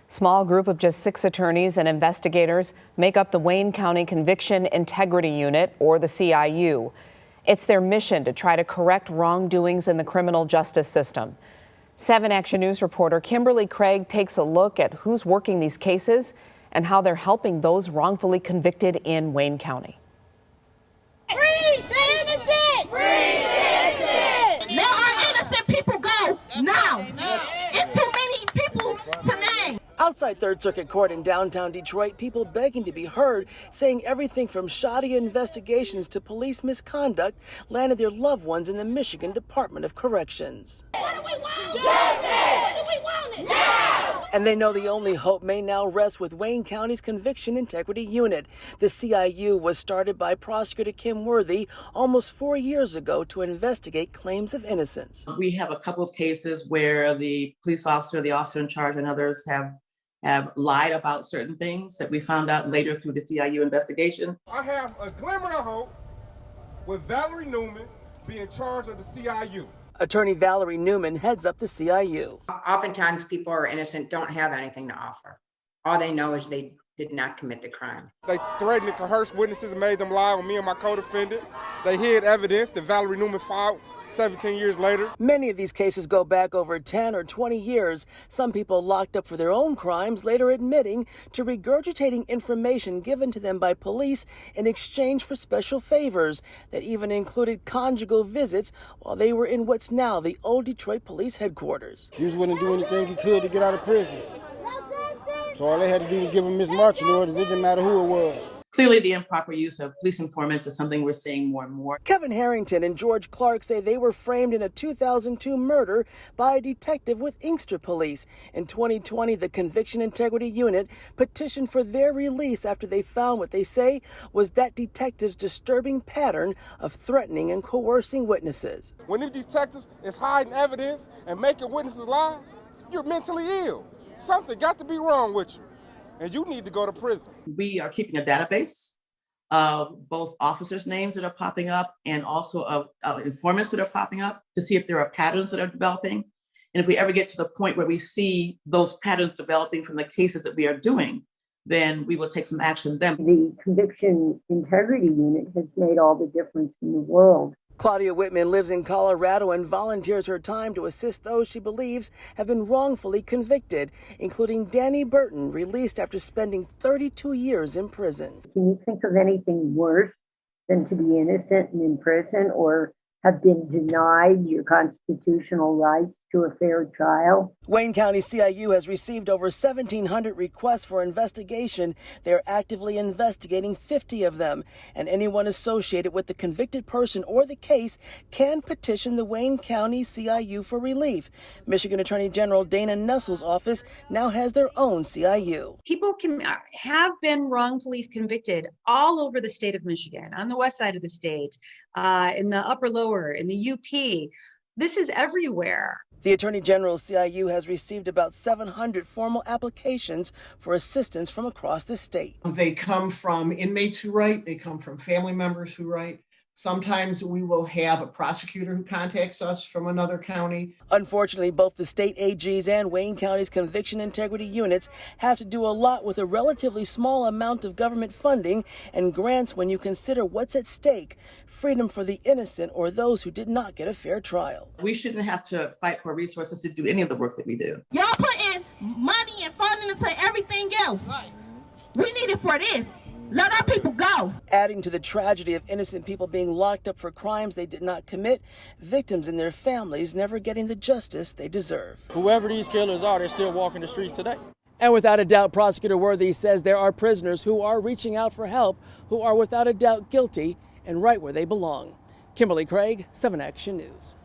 Small group of just 6 attorneys and investigators make up the Wayne County Conviction Integrity Unit, or the CIU. It's their mission to try to correct wrongdoings in the criminal justice system. 7 Action News reporter Kimberly Craig takes a look at who's working these cases and how they're helping those wrongfully convicted in Wayne County. Free the innocent! Free the innocent! Let our innocent people go now! It's too many people to name. Outside 3rd Circuit Court in downtown Detroit, people begging to be heard, saying everything from shoddy investigations to police misconduct landed their loved ones in the Michigan Department of Corrections. What do we want? Justice! What do we want it? Now! And they know the only hope may now rest with Wayne County's Conviction Integrity Unit. The CIU was started by Prosecutor Kim Worthy almost 4 years ago to investigate claims of innocence. We have a couple of cases where the police officer, the officer in charge, and others have lied about certain things that we found out later through the CIU investigation. I have a glimmer of hope with Valerie Newman being in charge of the CIU. Attorney Valerie Newman heads up the CIU. Oftentimes people who are innocent don't have anything to offer. All they know is they did not commit the crime. They threatened and coerced witnesses and made them lie on me and my co-defendant. They hid evidence that Valerie Newman filed 17 years later. Many of these cases go back over 10 or 20 years. Some people locked up for their own crimes, later admitting to regurgitating information given to them by police in exchange for special favors that even included conjugal visits while they were in what's now the old Detroit Police Headquarters. He was willing to do anything he could to get out of prison. So all they had to do was give him his marching orders. It didn't matter who it was. Clearly, the improper use of police informants is something we're seeing more and more. Kevin Harrington and George Clark say they were framed in a 2002 murder by a detective with Inkster Police. In 2020, the Conviction Integrity Unit petitioned for their release after they found what they say was that detective's disturbing pattern of threatening and coercing witnesses. When these detectives is hiding evidence and making witnesses lie, you're mentally ill. Something got to be wrong with you, and you need to go to prison. We are keeping a database of both officers' names that are popping up and also of informants that are popping up to see if there are patterns that are developing. And if we ever get to the point where we see those patterns developing from the cases that we are doing, then we will take some action then. The Conviction Integrity Unit has made all the difference in the world. Claudia Whitman lives in Colorado and volunteers her time to assist those she believes have been wrongfully convicted, including Danny Burton, released after spending 32 years in prison. Can you think of anything worse than to be innocent and in prison or have been denied your constitutional rights to a fair trial? Wayne County CIU has received over 1,700 requests for investigation. They're actively investigating 50 of them, and anyone associated with the convicted person or the case can petition the Wayne County CIU for relief. Michigan Attorney General Dana Nessel's office now has their own CIU. People have been wrongfully convicted all over the state of Michigan, on the west side of the state, in the upper lower, in the UP. This is everywhere. The Attorney General's CIU has received about 700 formal applications for assistance from across the state. They come from inmates who write, they come from family members who write. Sometimes we will have a prosecutor who contacts us from another county. Unfortunately, both the state AGs and Wayne County's Conviction Integrity Units have to do a lot with a relatively small amount of government funding and grants when you consider what's at stake: freedom for the innocent or those who did not get a fair trial. We shouldn't have to fight for resources to do any of the work that we do. Y'all putting money and funding into everything else. Right. We need it for this. Let our people go. Adding to the tragedy of innocent people being locked up for crimes they did not commit, victims and their families never getting the justice they deserve. Whoever these killers are, they're still walking the streets today. And without a doubt, Prosecutor Worthy says there are prisoners who are reaching out for help, who are without a doubt guilty and right where they belong. Kimberly Craig, 7 Action News.